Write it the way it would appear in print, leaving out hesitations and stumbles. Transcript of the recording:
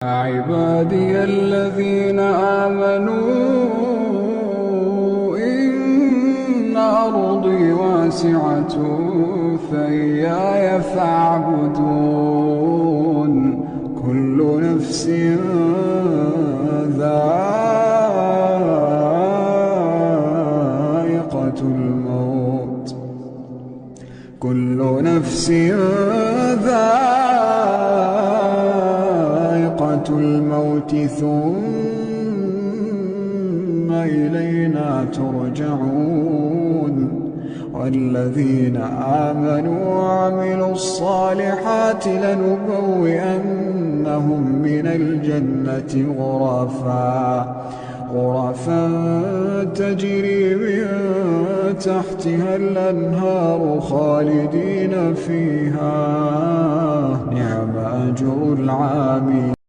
عبادي الذين آمنوا إن أرضي واسعة فإياي فاعبدون كل نفس ذائقة الموت كل نفس الموت ثم إلينا ترجعون والذين آمنوا وعملوا الصالحات لنبوئنهم من الجنة غرفا تجري من تحتها الأنهار خالدين فيها نعم أجر العاملين.